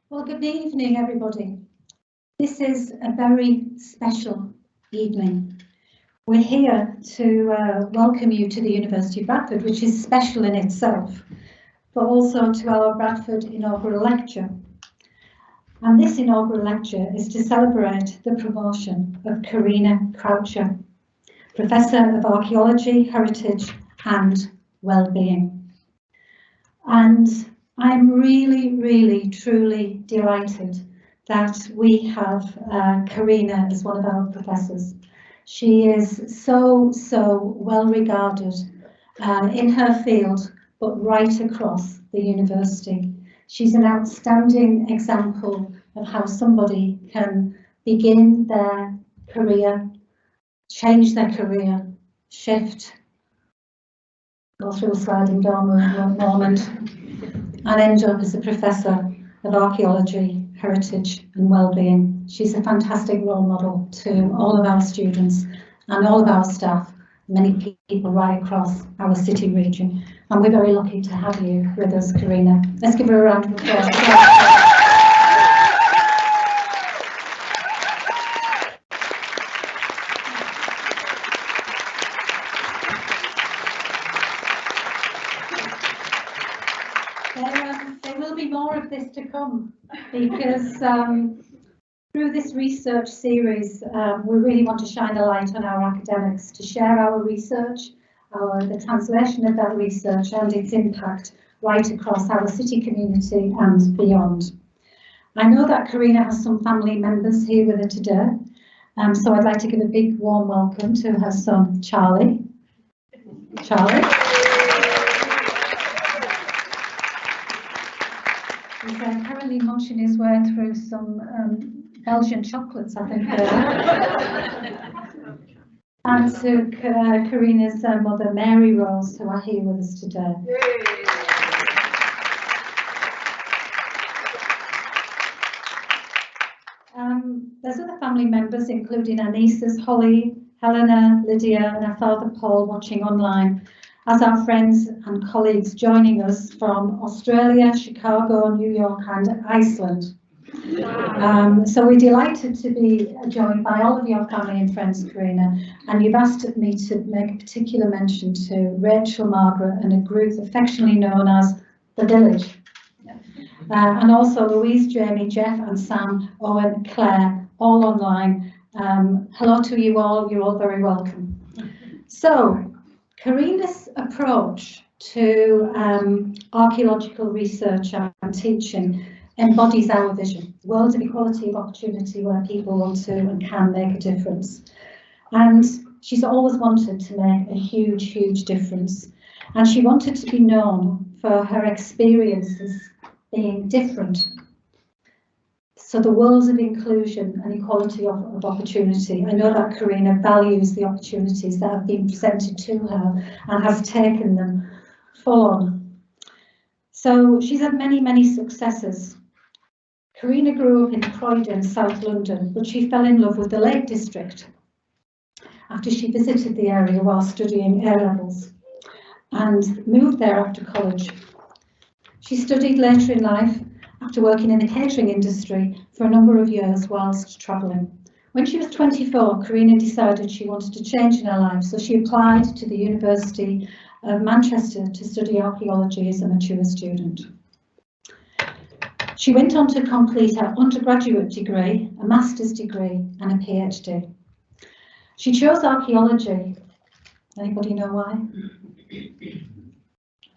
Well, good evening, everybody. This is a very special evening. We're here to welcome you to the University of Bradford, which is special in itself, but also to our Bradford Inaugural Lecture. And this inaugural lecture is to celebrate the promotion of Karina Croucher, Professor of Archaeology, Heritage and Wellbeing. And I'm really, truly delighted that we have Karina as one of our professors. She is so well regarded in her field, but right across the university. She's an outstanding example of how somebody can begin their career, change their career, shift, go through a sliding door moment, and end up as a professor of archaeology, heritage and wellbeing. She's a fantastic role model to all of our students and all of our staff, many people right across our city region. And we're very lucky to have you with us, Karina. Let's give her a round of applause. There will be more of this to come, because through this research series we really want to shine a light on our academics, to share our research, the translation of that research and its impact right across our city community and beyond. I know that Karina has some family members here with her today, so I'd like to give a big warm welcome to her son Charlie. He's currently munching his way through some Belgian chocolates, I think. And to Karina's mother, Mary Rose, who are here with us today. There's other family members, including our nieces, Holly, Helena, Lydia, and our father, Paul, watching online, as our friends and colleagues joining us from Australia, Chicago, New York and Iceland. So we're delighted to be joined by all of your family and friends, Karina, and you've asked me to make a particular mention to Rachel, Margaret and a group affectionately known as The Village. And also Louise, Jamie, Jeff and Sam, Owen, Claire, all online. Hello to you all, you're all very welcome. So, Karina's approach to archaeological research and teaching embodies our vision, world of equality of opportunity where people want to and can make a difference. And she's always wanted to make a huge difference. And she wanted to be known for her experiences being different. So the world of inclusion and equality of opportunity. I know that Karina values the opportunities that have been presented to her and has taken them full on. So she's had many successes. Karina grew up in Croydon, South London, but she fell in love with the Lake District after she visited the area while studying A-levels and moved there after college. She studied later in life after working in the catering industry for a number of years whilst travelling. When she was 24, Karina decided she wanted to change in her life, so she applied to the University of Manchester to study archaeology as a mature student. She went on to complete her undergraduate degree, a master's degree and a PhD. She chose archaeology. Anybody know why?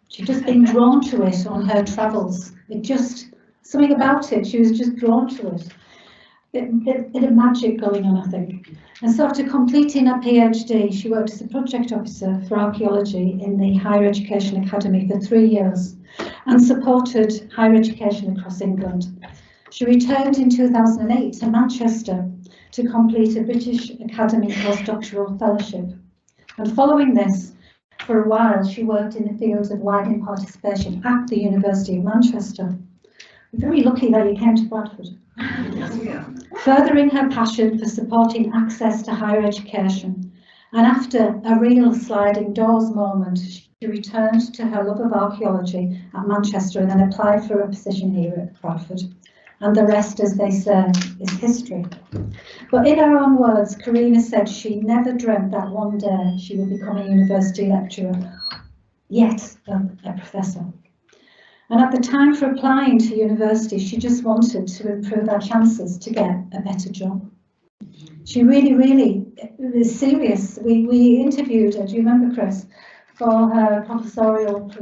She'd just been drawn to it on her travels. Something about it, she was just drawn to it. Bit of magic going on, I think. And so after completing her PhD, she worked as a project officer for archaeology in the Higher Education Academy for 3 years and supported higher education across England. She returned in 2008 to Manchester to complete a British Academy postdoctoral fellowship. And following this, for a while, she worked in the field of widening participation at the University of Manchester. We're very lucky that you came to Bradford. Furthering her passion for supporting access to higher education, and after a real sliding doors moment, she returned to her love of archaeology at Manchester and then applied for a position here at Bradford. and the rest, as they say, is history. But in her own words, Karina said she never dreamt that one day she would become a university lecturer, yet a professor. And at the time for applying to university, she just wanted to improve her chances to get a better job. She really was serious. We interviewed her, do you remember, Chris, for her professorial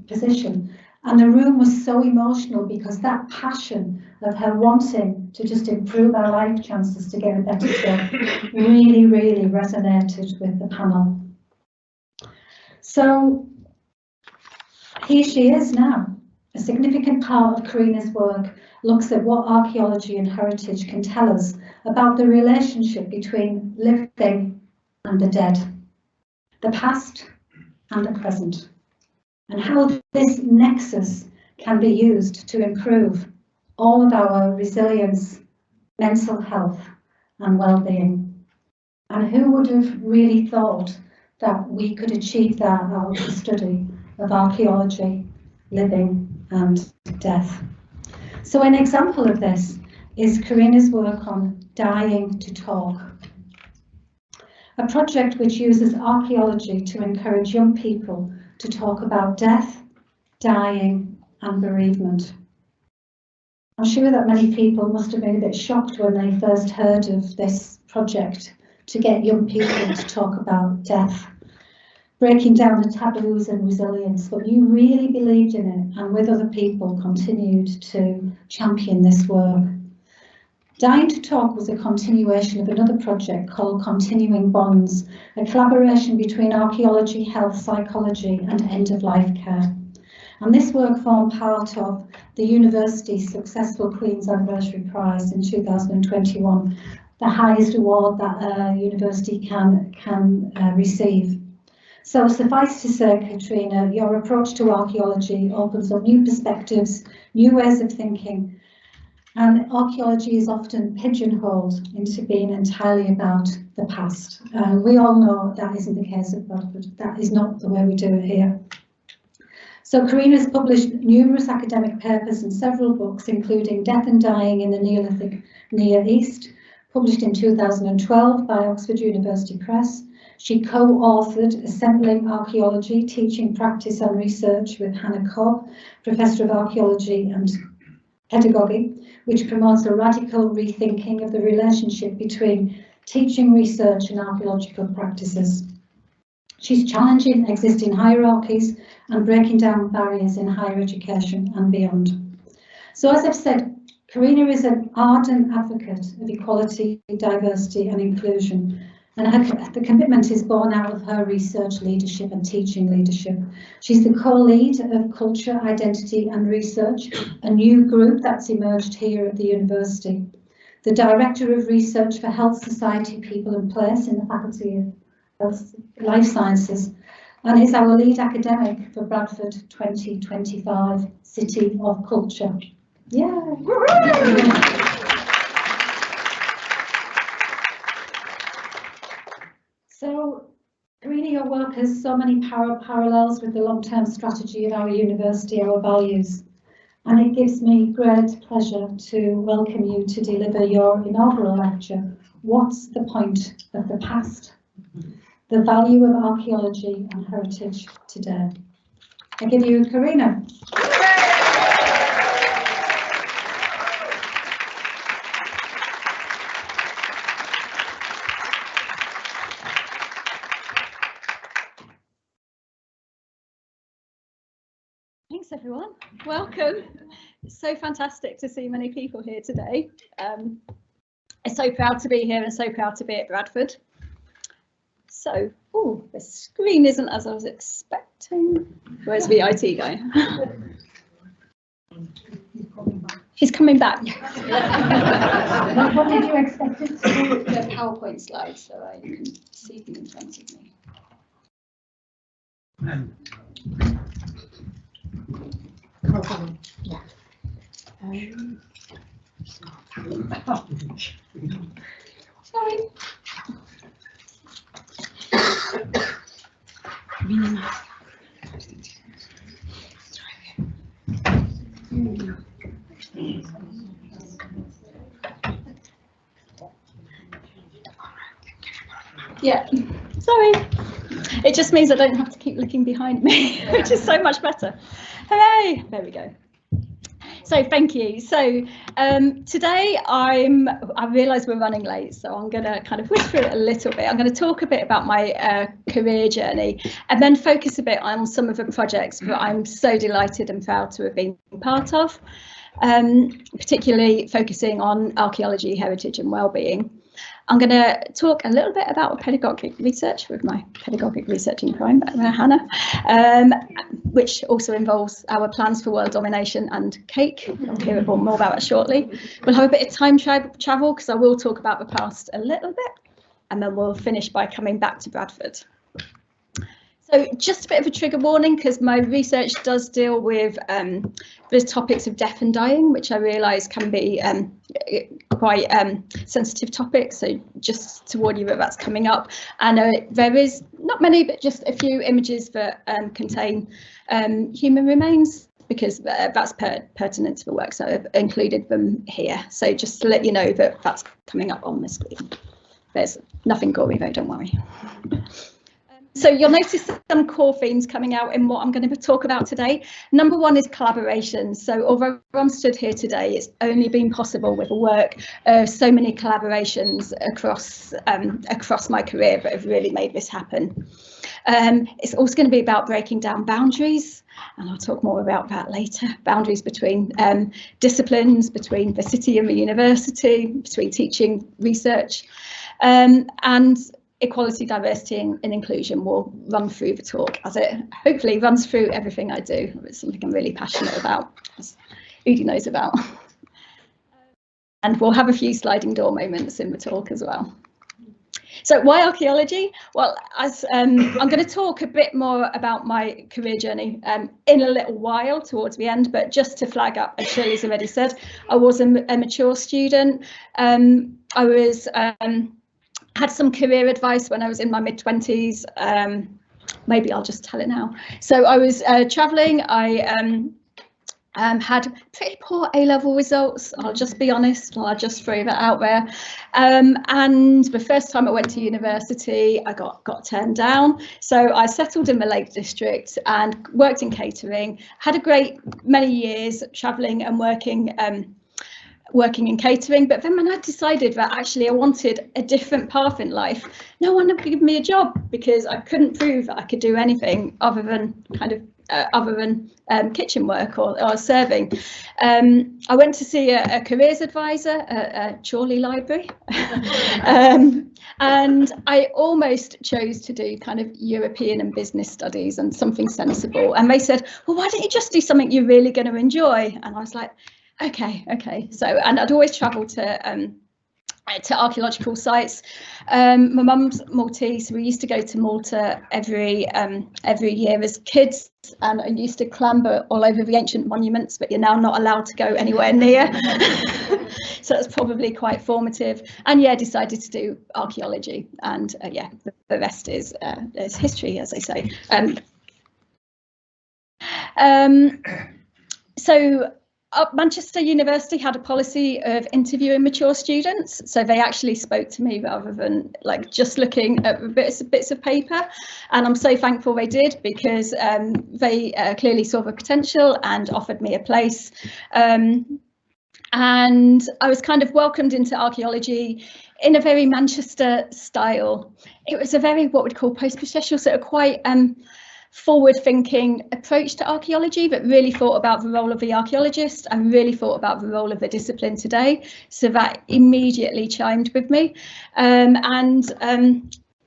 position. And the room was so emotional because that passion of her wanting to just improve her life chances to get a better job really resonated with the panel. So here she is now. A significant part of Karina's work looks at what archaeology and heritage can tell us about the relationship between living and the dead, the past and the present, and how this nexus can be used to improve all of our resilience, mental health and well-being. And who would have really thought that we could achieve that out of the study of archaeology, living and death? So an example of this is Karina's work on Dying to Talk, a project which uses archaeology to encourage young people to talk about death, dying and bereavement. I'm sure that many people must have been a bit shocked when they first heard of this project to get young people to talk about death, breaking down the taboos and resilience, but you really believed in it and with other people continued to champion this work. Dying to Talk was a continuation of another project called Continuing Bonds, a collaboration between archaeology, health, psychology and end-of-life care. And this work formed part of the university's successful Queen's Anniversary Prize in 2021, the highest award that a university can receive. So suffice to say, Katrina, your approach to archaeology opens up new perspectives, new ways of thinking, and archaeology is often pigeonholed into being entirely about the past. We all know that isn't the case at Bradford. That is not the way we do it here. So Karina's published numerous academic papers and several books, including Death and Dying in the Neolithic Near East, published in 2012 by Oxford University Press. She co-authored Assembling Archaeology, Teaching, Practice and Research with Hannah Cobb, Professor of Archaeology and Pedagogy, which promotes a radical rethinking of the relationship between teaching, research and archaeological practices. She's challenging existing hierarchies and breaking down barriers in higher education and beyond. So as I've said, Karina is an ardent advocate of equality, diversity and inclusion, and the commitment is born out of her research leadership and teaching leadership. She's the co-lead of Culture, Identity and Research, a new group that's emerged here at the university. The Director of Research for Health, Society, People and Place in the Faculty of Health, Life Sciences, and is our lead academic for Bradford 2025 City of Culture. Yeah. So, Karina, your work has so many parallels with the long-term strategy of our university, our values. And it gives me great pleasure to welcome you to deliver your inaugural lecture, What's the Point of the Past? The Value of Archaeology and Heritage Today. I give you Karina. Thanks everyone, welcome. It's so fantastic to see many people here today. I'm so proud to be here and so proud to be at Bradford. So, oh, the screen isn't as I was expecting. Where's the IT guy? He's coming back. What did you expect it to do? The PowerPoint slides, so I can see them in front of me. Yeah. Sorry. Yeah, sorry. It just means I don't have to keep looking behind me, which is so much better. Hooray! There we go. So thank you. So today I realise we're running late, so I'm going to kind of whiz through it a little bit. I'm going to talk a bit about my career journey and then focus a bit on some of the projects that I'm so delighted and proud to have been part of, particularly focusing on archaeology, heritage and wellbeing. I'm going to talk a little bit about pedagogic research with my pedagogic research in crime, Hannah, which also involves our plans for world domination and cake. I'll hear more about it shortly. We'll have a bit of time travel because I will talk about the past a little bit, and then we'll finish by coming back to Bradford. So just a bit of a trigger warning, because my research does deal with the topics of death and dying, which I realise can be quite sensitive topics. So just to warn you that that's coming up. And there is not many, but just a few images that contain human remains, because that's pertinent to the work. So I've included them here. So just to let you know that that's coming up on the screen. There's nothing gory though, don't worry. So you'll notice some core themes coming out in what I'm going to talk about today. Number one is collaboration. So although I'm stood here today, it's only been possible with the work of so many collaborations across my career that have really made this happen. It's also going to be about breaking down boundaries, and I'll talk more about that later. Boundaries between disciplines, between the city and the university, between teaching, research, and equality, diversity and inclusion will run through the talk, as it hopefully runs through everything I do. It's something I'm really passionate about, as Udi knows about. And we'll have a few sliding door moments in the talk as well. So why archaeology? Well, as I'm going to talk a bit more about my career journey in a little while towards the end, but just to flag up, as Shirley's already said, I was a mature student. I was had some career advice when I was in my mid-20s. Maybe I'll just tell it now. So I was travelling. I had pretty poor A-level results. I'll just be honest. I'll just throw that out there. And the first time I went to university, I got turned down. So I settled in the Lake District and worked in catering. Had a great many years travelling and working in catering, but then when I decided that actually I wanted a different path in life, no one would give me a job because I couldn't prove that I could do anything other than kitchen work or serving. I went to see a careers advisor at Chorley Library, and I almost chose to do kind of European and business studies and something sensible. And they said, well, why don't you just do something you're really going to enjoy? And I was like, okay. So, and I'd always travel to archaeological sites. My mum's Maltese, so we used to go to Malta every year as kids, and I used to clamber all over the ancient monuments, but you're now not allowed to go anywhere near. So that's probably quite formative. And yeah, decided to do archaeology, and yeah, the rest is history, as they say. So Manchester University had a policy of interviewing mature students, so they actually spoke to me rather than like just looking at bits of paper, and I'm so thankful they did, because they clearly saw the potential and offered me a place, and I was kind of welcomed into archaeology in a very Manchester style. It was a very what we'd call post-processual, sort of quite forward-thinking approach to archaeology, but really thought about the role of the archaeologist and really thought about the role of the discipline today. So that immediately chimed with me.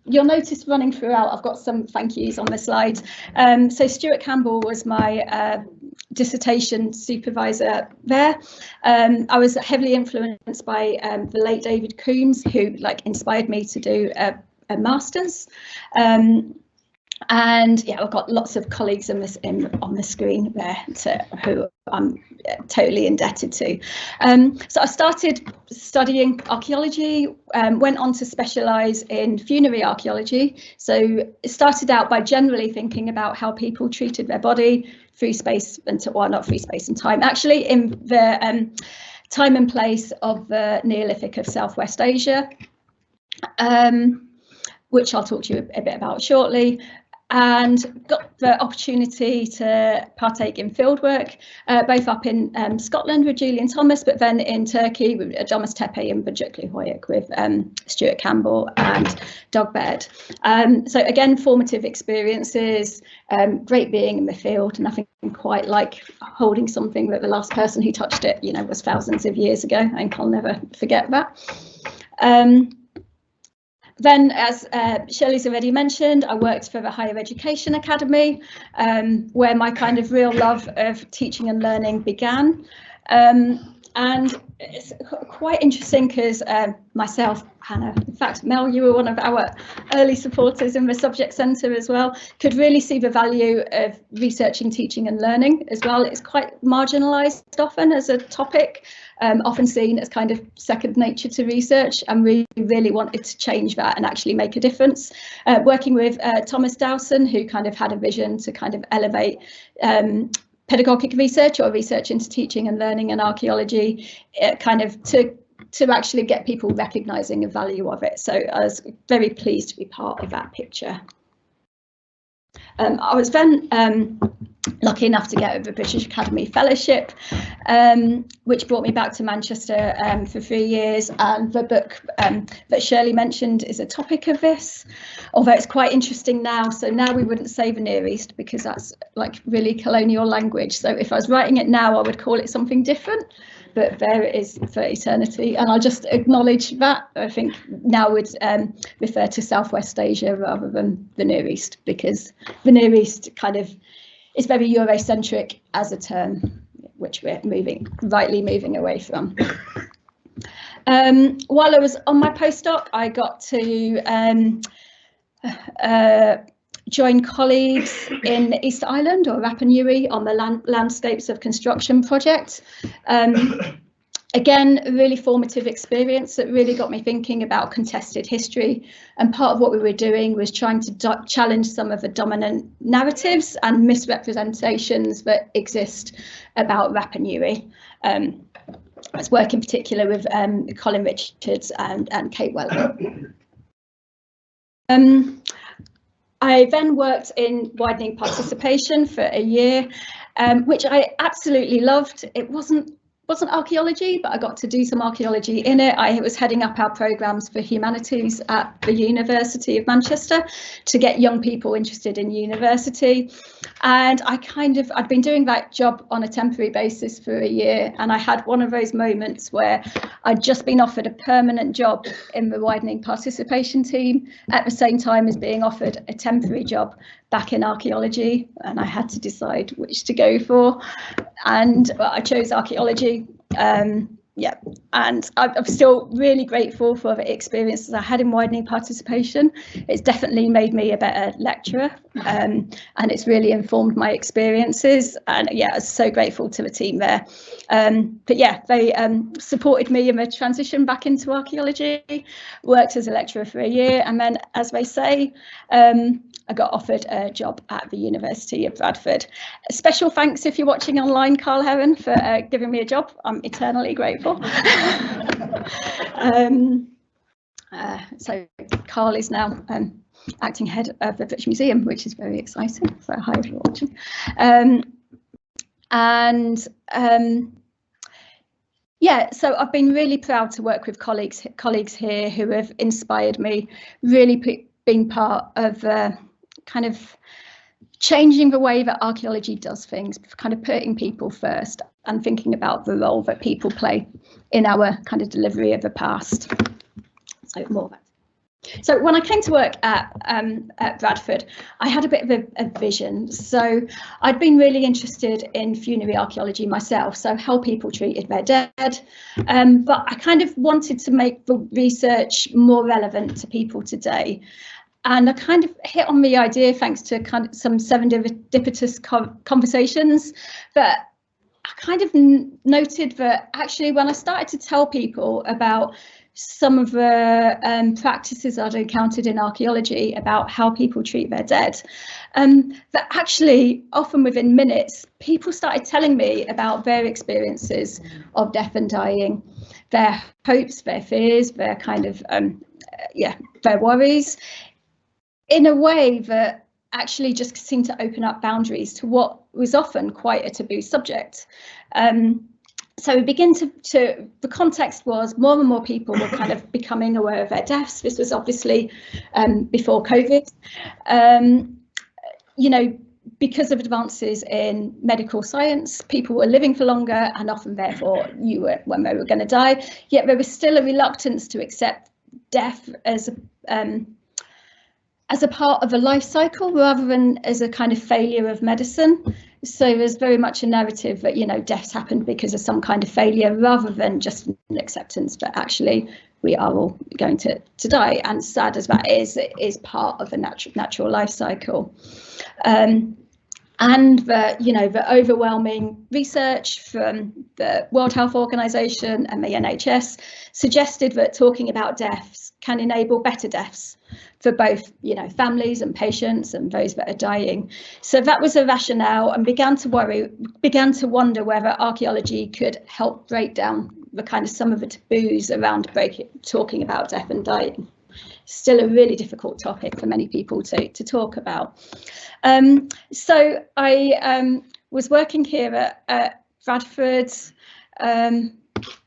You'll notice running throughout, I've got some thank yous on the slide. So Stuart Campbell was my dissertation supervisor there. I was heavily influenced by the late David Coombs, who inspired me to do a master's. And yeah, I've got lots of colleagues on the screen there who I'm totally indebted to. So I started studying archaeology, went on to specialise in funerary archaeology. So it started out by generally thinking about how people treated their body through space and not through space and time, actually in the time and place of the Neolithic of Southwest Asia. which I'll talk to you a bit about shortly, and got the opportunity to partake in fieldwork, both up in Scotland with Julian Thomas, but then in Turkey with Thomas Tepe and Bacuklu Hoyuk with Stuart Campbell and Doug Baird. So again, formative experiences, great being in the field, nothing quite like holding something that the last person who touched it, you know, was thousands of years ago, and I'll never forget that. Then, as Shirley's already mentioned, I worked for the Higher Education Academy, where my kind of real love of teaching and learning began. And it's quite interesting because myself, Hannah, in fact, Mel, you were one of our early supporters in the subject centre as well, could really see the value of researching, teaching and learning as well. It's quite marginalised often as a topic, often seen as kind of second nature to research, and we really wanted to change that and actually make a difference. Working with Thomas Dowson, who kind of had a vision to kind of elevate pedagogic research or research into teaching and learning and archaeology, kind of to actually get people recognising the value of it. So I was very pleased to be part of that picture. I was then lucky enough to get the British Academy Fellowship, which brought me back to Manchester for 3 years, and the book that Shirley mentioned is a topic of this, although it's quite interesting now. So now we wouldn't say the Near East because that's like really colonial language. So if I was writing it now, I would call it something different, but there it is for eternity. And I'll just acknowledge that. I think now would refer to Southwest Asia rather than the Near East, because the Near East kind of is very Eurocentric as a term, which we're rightly moving away from. While I was on my postdoc, I got to join colleagues in East Island or Rapa Nui on the Landscapes of Construction project. Again, a really formative experience that really got me thinking about contested history, and part of what we were doing was trying to challenge some of the dominant narratives and misrepresentations that exist about Rapa Nui. I was working in particular with Colin Richards and Kate Weller. I then worked in widening participation for a year, which I absolutely loved. It wasn't archaeology, but I got to do some archaeology in it. I was heading up our programmes for humanities at the University of Manchester to get young people interested in university. And I'd been doing that job on a temporary basis for a year, and I had one of those moments where I'd just been offered a permanent job in the widening participation team at the same time as being offered a temporary job back in archaeology, and I had to decide which to go for, and I chose archaeology. Yeah, and I'm still really grateful for the experiences I had in widening participation. It's definitely made me a better lecturer, and it's really informed my experiences, and yeah, I'm so grateful to the team there. But yeah, they supported me in the transition back into archaeology, worked as a lecturer for a year, and then, as they say, I got offered a job at the University of Bradford. A special thanks, if you're watching online, Carl Heron, for giving me a job. I'm eternally grateful. So Carl is now acting head of the British Museum, which is very exciting. So hi if you're watching. Yeah, so I've been really proud to work with colleagues here who have inspired me, really being part of kind of changing the way that archaeology does things, kind of putting people first and thinking about the role that people play in our kind of delivery of the past. So more of that. So when I came to work at Bradford, I had a bit of a vision. So I'd been really interested in funerary archaeology myself, so how people treated their dead. But I kind of wanted to make the research more relevant to people today. And I kind of hit on the idea, thanks to kind of some serendipitous conversations, that I kind of noted that actually when I started to tell people about some of the practices I'd encountered in archaeology about how people treat their dead, that actually often within minutes, people started telling me about their experiences of death and dying, their hopes, their fears, their kind of, their worries. in a way that actually just seemed to open up boundaries to what was often quite a taboo subject. So we begin the context was more and more people were kind of becoming aware of their deaths. This was obviously before COVID. You know, because of advances in medical science, people were living for longer and often therefore knew when they were going to die, yet there was still a reluctance to accept death as a part of a life cycle rather than as a kind of failure of medicine. So there's very much a narrative that, you know, deaths happened because of some kind of failure rather than just an acceptance that actually we are all going to die. And sad as that is, it is part of a natural life cycle. And the, you know, the overwhelming research from the World Health Organization and the NHS suggested that talking about deaths can enable better deaths for both, you know, families and patients and those that are dying. So that was a rationale, and began to wonder whether archaeology could help break down the kind of some of the taboos around talking about death and dying. Still a really difficult topic for many people to talk about. So I was working here at Bradford.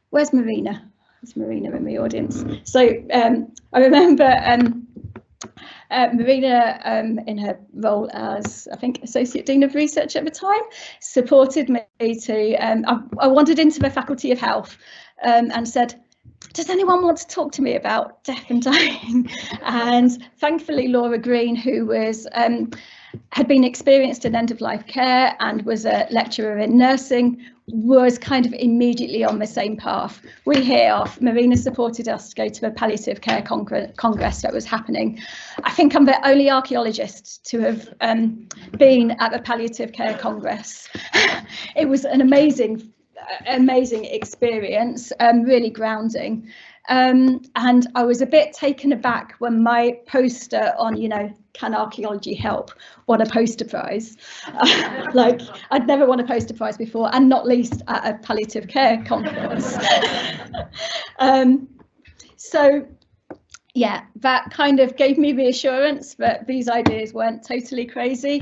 Where's Marina? Is Marina in the audience? So I remember Marina, in her role as, I think, Associate Dean of Research at the time, supported me to, I wandered into the Faculty of Health and said, does anyone want to talk to me about death and dying? And thankfully, Laura Green, who was had been experienced in end-of-life care and was a lecturer in nursing, was kind of immediately on the same path. We hear off. Marina supported us to go to a palliative care congress that was happening. I think I'm the only archaeologist to have been at the palliative care congress. It was an amazing experience, really grounding. And I was a bit taken aback when my poster on, you know, can archaeology help, won a poster prize. Like, I'd never won a poster prize before, and not least at a palliative care conference. So yeah, that kind of gave me reassurance that these ideas weren't totally crazy.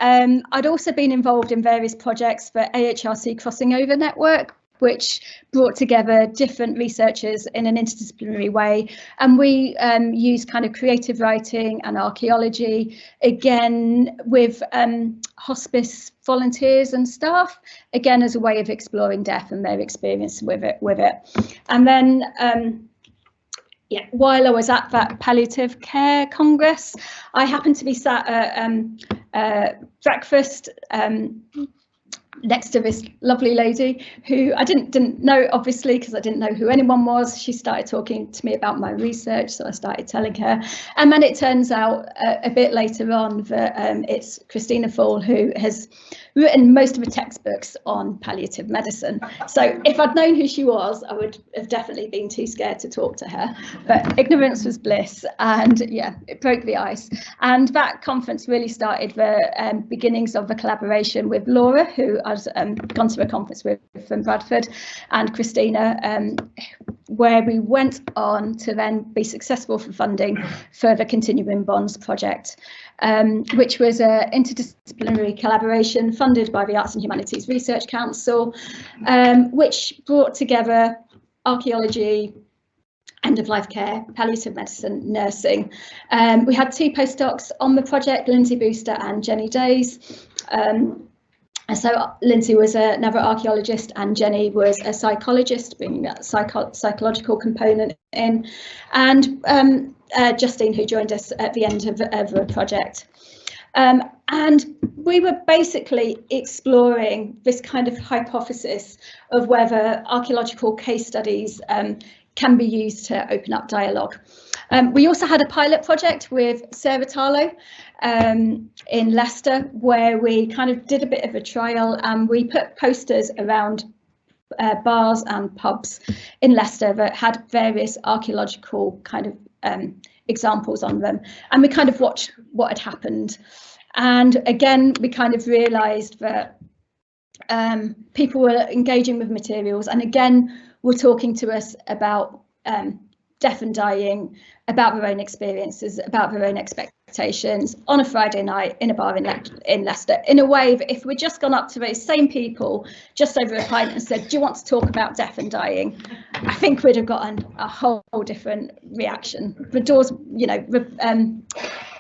I'd also been involved in various projects for AHRC Crossing Over Network, which brought together different researchers in an interdisciplinary way. And we used kind of creative writing and archaeology, again, with hospice volunteers and staff, again, as a way of exploring death and their experience with it. And then, yeah, while I was at that palliative care congress, I happened to be sat at breakfast next to this lovely lady who I didn't know, obviously, because I didn't know who anyone was. She started talking to me about my research, so I started telling her. And then it turns out a bit later on that it's Christina Fall, who has written most of the textbooks on palliative medicine. So if I'd known who she was, I would have definitely been too scared to talk to her. But ignorance was bliss, and yeah, it broke the ice. And that conference really started the beginnings of the collaboration with Laura, who I'd gone to a conference with from Bradford, and Christina, where we went on to then be successful for funding for the Continuing Bonds project, which was an interdisciplinary collaboration funded by the Arts and Humanities Research Council, which brought together archaeology, end-of-life care, palliative medicine, nursing. We had two postdocs on the project, Lindsay Booster and Jenny Days. So Lindsay was another archaeologist and Jenny was a psychologist, bringing that psychological component in, and Justine, who joined us at the end of the project. And we were basically exploring this kind of hypothesis of whether archaeological case studies can be used to open up dialogue. We also had a pilot project with Sarah Tarlow in Leicester, where we kind of did a bit of a trial, and we put posters around bars and pubs in Leicester that had various archaeological kind of examples on them, and we kind of watched what had happened. And again, we kind of realised that people were engaging with materials, and again, were talking to us about deaf and dying, about their own experiences, about their own expectations on a Friday night in a bar in Leicester, in a way that if we'd just gone up to those same people just over a pint and said, do you want to talk about deaf and dying? I think we'd have gotten a whole different reaction. The doors,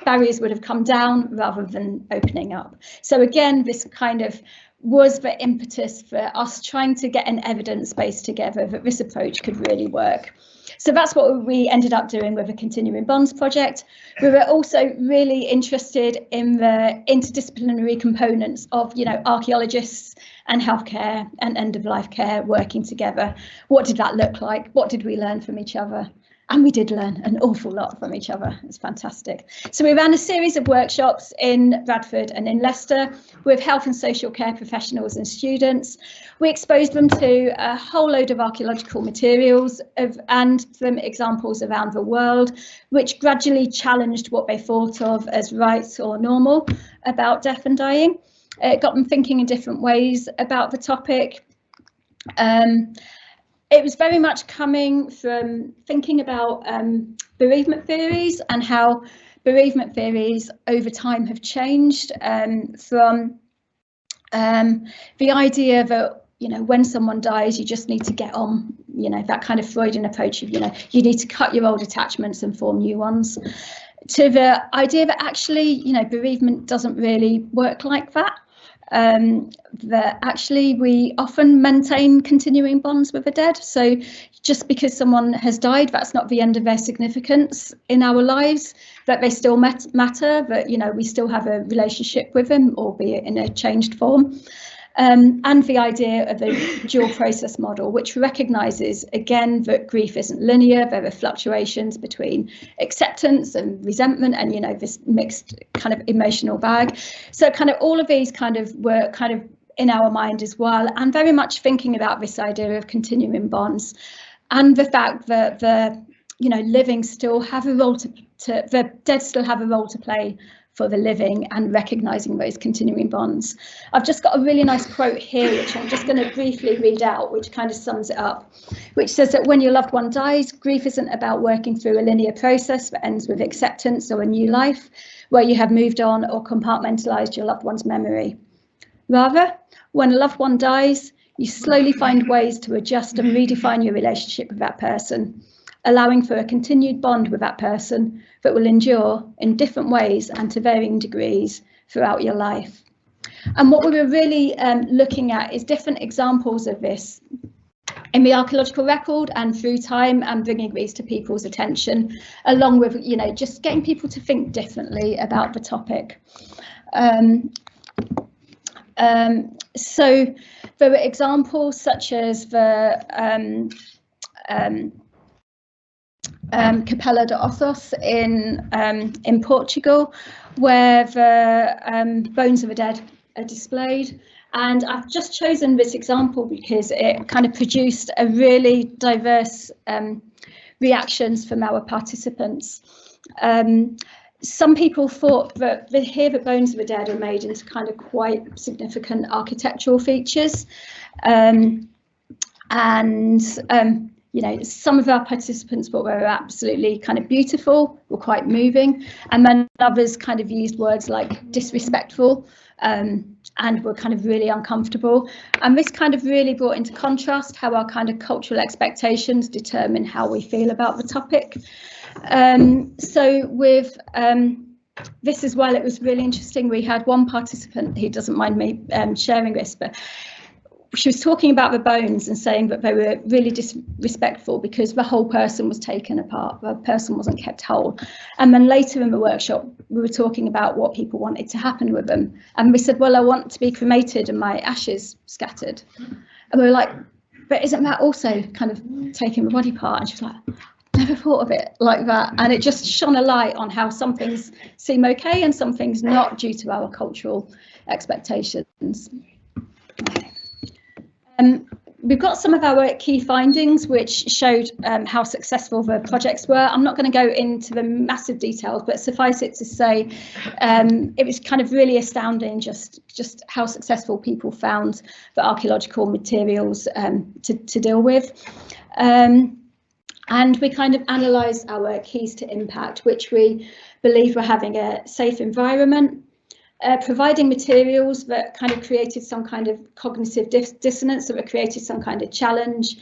barriers would have come down rather than opening up. So again, this kind of was the impetus for us trying to get an evidence base together that this approach could really work. So that's what we ended up doing with the Continuing Bonds project. We were also really interested in the interdisciplinary components of, archaeologists and healthcare and end-of-life care working together. What did that look like? What did we learn from each other? And we did learn an awful lot from each other. It's fantastic. So we ran a series of workshops in Bradford and in Leicester with health and social care professionals and students. We exposed them to a whole load of archaeological materials and from examples around the world, which gradually challenged what they thought of as right or normal about deaf and dying. It got them thinking in different ways about the topic. It was very much coming from thinking about bereavement theories and how bereavement theories over time have changed from the idea that, when someone dies, you just need to get on, that kind of Freudian approach of, you need to cut your old attachments and form new ones, to the idea that actually, bereavement doesn't really work like that. That actually we often maintain continuing bonds with the dead. So just because someone has died, that's not the end of their significance in our lives, that they still matter, that, we still have a relationship with them, albeit in a changed form. And the idea of the dual process model, which recognises, again, that grief isn't linear. There are fluctuations between acceptance and resentment and, this mixed kind of emotional bag. So kind of all of these were in our mind as well, and very much thinking about this idea of continuing bonds and the fact that the living still have a role the dead still have a role to play for the living, and recognising those continuing bonds. I've just got a really nice quote here, which I'm just going to briefly read out, which kind of sums it up, which says that when your loved one dies, grief isn't about working through a linear process that ends with acceptance or a new life, where you have moved on or compartmentalised your loved one's memory. Rather, when a loved one dies, you slowly find ways to adjust and redefine your relationship with that person, allowing for a continued bond with that person that will endure in different ways and to varying degrees throughout your life. And what we were really looking at is different examples of this in the archaeological record and through time, and bringing these to people's attention, along with, just getting people to think differently about the topic. So there were examples such as the Capela de Othos in Portugal, where the bones of the dead are displayed. And I've just chosen this example because it kind of produced a really diverse reactions from our participants. Some people thought that here the bones of the dead are made into kind of quite significant architectural features. Some of our participants thought they were absolutely kind of beautiful, were quite moving, and then others kind of used words like disrespectful and were kind of really uncomfortable. And this kind of really brought into contrast how our kind of cultural expectations determine how we feel about the topic. So with this as well, it was really interesting. We had one participant, he doesn't mind me sharing this, but she was talking about the bones and saying that they were really disrespectful because the whole person was taken apart, the person wasn't kept whole. And then later in the workshop, we were talking about what people wanted to happen with them. And we said, well, I want to be cremated and my ashes scattered. And we were like, but isn't that also kind of taking the body part? And she was like, never thought of it like that. And it just shone a light on how some things seem okay and some things not due to our cultural expectations. We've got some of our key findings which showed how successful the projects were. I'm not going to go into the massive details, but suffice it to say it was kind of really astounding just how successful people found the archaeological materials to deal with. And we kind of analysed our keys to impact, which we believe were having a safe environment, providing materials that kind of created some kind of cognitive dissonance, that created some kind of challenge,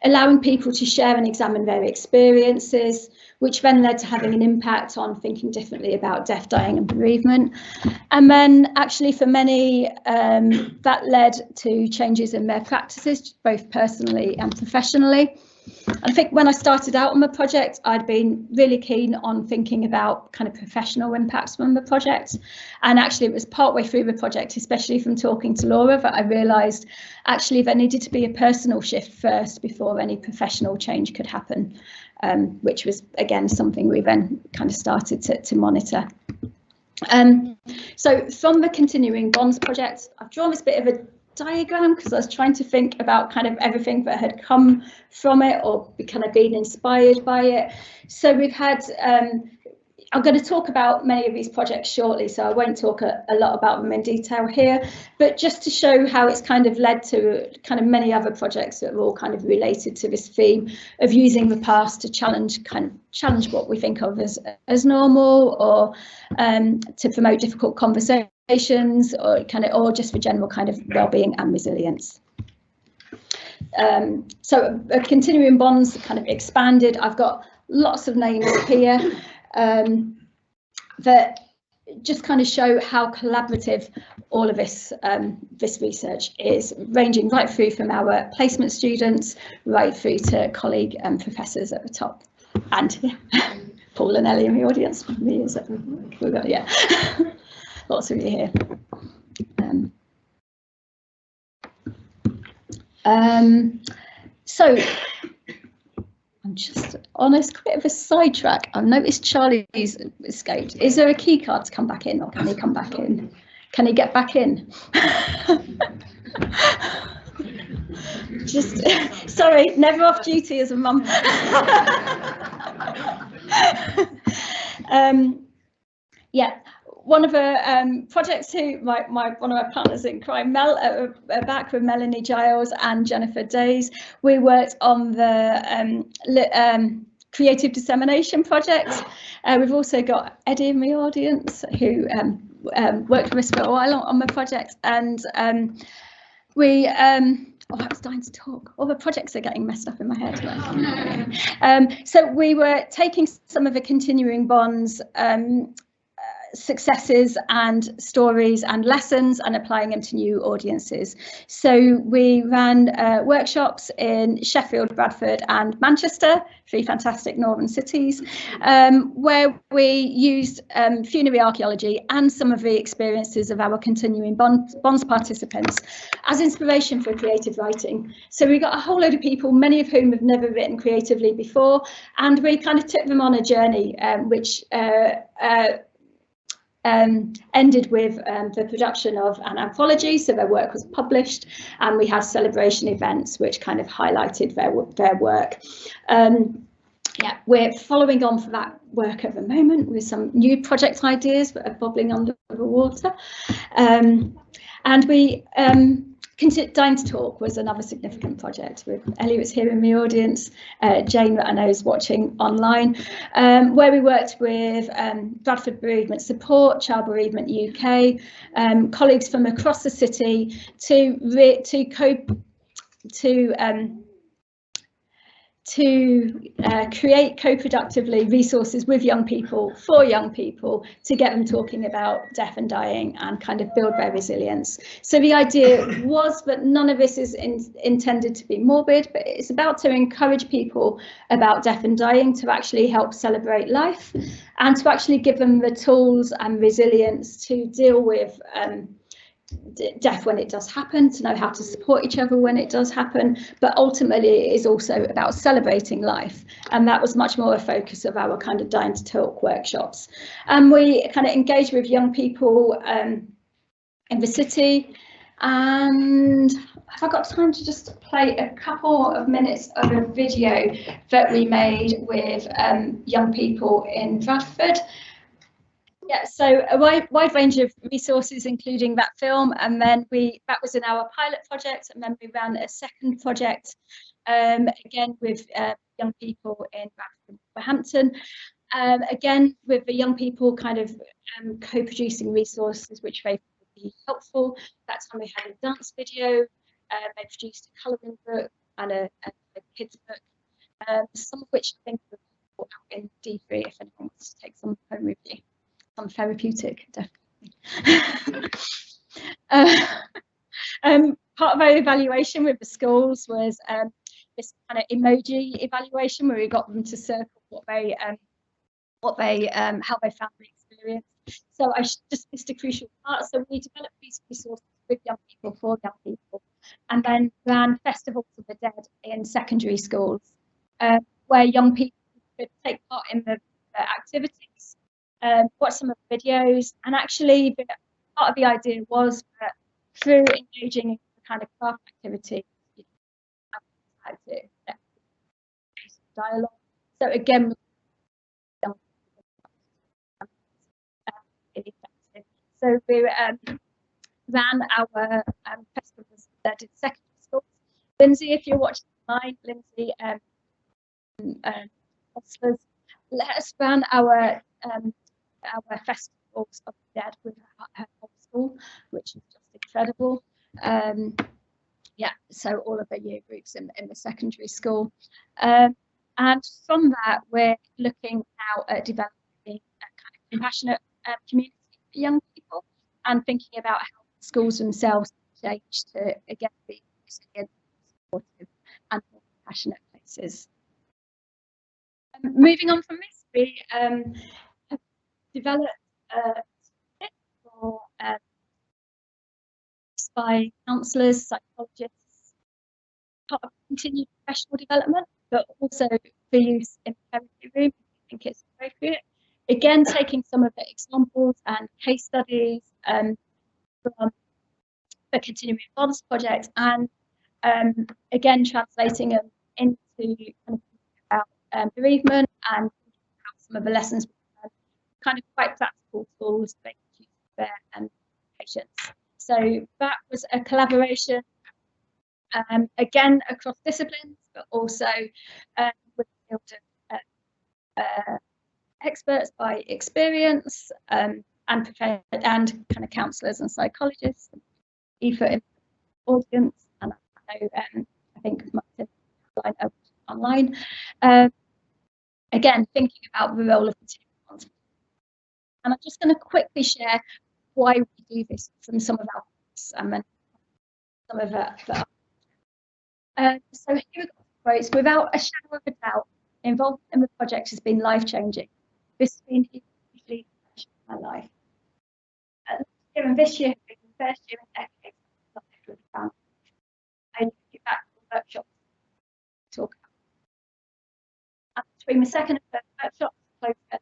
allowing people to share and examine their experiences, which then led to having an impact on thinking differently about death, dying and bereavement. And then actually for many, that led to changes in their practices, both personally and professionally. I think when I started out on the project, I'd been really keen on thinking about kind of professional impacts from the project. And actually it was partway through the project, especially from talking to Laura, that I realised actually there needed to be a personal shift first before any professional change could happen, which was, again, something we then kind of started to monitor. So from the Continuing Bonds project, I've drawn this bit of a diagram because I was trying to think about kind of everything that had come from it or kind of been inspired by it. So we've had, I'm going to talk about many of these projects shortly, so I won't talk a lot about them in detail here, but just to show how it's kind of led to kind of many other projects that are all kind of related to this theme of using the past to challenge what we think of as normal, or to promote difficult conversations, or just for general kind of well-being and resilience. So Continuing Bonds kind of expanded. I've got lots of names here that just kind of show how collaborative all of this this research is, ranging right through from our placement students right through to colleague and professors at the top, and Paul and Ellie in the audience. We've got, yeah, lots of you here. So I'm just on a bit of a sidetrack. I've noticed Charlie's escaped. Is there a key card to come back in, or can he come back in? Can he get back in? Just sorry, never off duty as a mum. Yeah. One of the projects who one of my partners in crime, Mel, back with Melanie Giles and Jennifer Days, we worked on the creative dissemination project. We've also got Eddie in the audience who worked with us for a while on the project, and we oh, I was dying to talk. All the projects are getting messed up in my head. So we were taking some of the Continuing Bonds successes and stories and lessons and applying them to new audiences. So we ran workshops in Sheffield, Bradford and Manchester, 3 fantastic northern cities, where we used funerary archaeology and some of the experiences of our Continuing Bonds participants as inspiration for creative writing. So we got a whole load of people, many of whom have never written creatively before, and we kind of took them on a journey which ended with the production of an anthology, so their work was published, and we had celebration events which kind of highlighted their work. Yeah, we're following on for that work at the moment with some new project ideas that are bubbling under the water, and we Dying to Talk was another significant project with Ellie was here in the audience, Jane that I know is watching online, where we worked with Bradford Bereavement Support, Child Bereavement UK, colleagues from across the city to create co-productively resources with young people, for young people, to get them talking about death and dying and kind of build their resilience. So the idea was that none of this is intended to be morbid, but it's about to encourage people about death and dying, to actually help celebrate life and to actually give them the tools and resilience to deal with death when it does happen, to know how to support each other when it does happen, but ultimately it is also about celebrating life, and that was much more a focus of our kind of Dying to Talk workshops. And we kind of engage with young people in the city. And have I got time to just play a couple of minutes of a video that we made with young people in Bradford? Yeah, so a wide range of resources, including that film, and then that was in our pilot project, and then we ran a second project, again with young people in Bradford and Wolverhampton. Again, with the young people kind of co-producing resources which they would be helpful. That time we had a dance video, they produced a colouring book and a kids book, some of which I think were out in D3 if anyone wants to take some home with you. Some therapeutic, definitely. Part of our evaluation with the schools was this kind of emoji evaluation where we got them to circle how they found the experience. So I just missed a crucial part. So we developed these resources with young people for young people, and then ran festivals of the dead in secondary schools, where young people could take part in the activities, watch some of the videos, and actually part of the idea was that through engaging in the kind of craft activity, you know, to dialogue. So again, so we ran our festivals that in secondary schools. Lindsay, if you're watching online, Lindsay Osler's, let us ran our festivals of the dead with her whole school, which is just incredible. Yeah, so all of the year groups in the secondary school. And from that, we're looking now at developing a kind of compassionate community for young people and thinking about how schools themselves change to, again, be resilient, supportive and more compassionate places. Moving on from this, we have developed for by counsellors, psychologists, part of continued professional development, but also for use in the therapy room. I think it's appropriate. Again, taking some of the examples and case studies from the Continuing Bonds project, and again translating them into kind of about bereavement and some of the lessons we learned, kind of quite practical tools they can use for their patients. So that was a collaboration, again across disciplines, but also with the field of experts by experience and kind of counsellors and psychologists, either in the audience, and I think Martin online. Again, thinking about the role of continuing bonds. And I'm just going to quickly share why we do this from some of our books and then some of the so here we've got quotes. Without a shadow of a doubt, involvement in the project has been life-changing. This has been hugely my life. And this year, the first year in decades, I get back to the workshop to talk about. And between the second and third workshop, I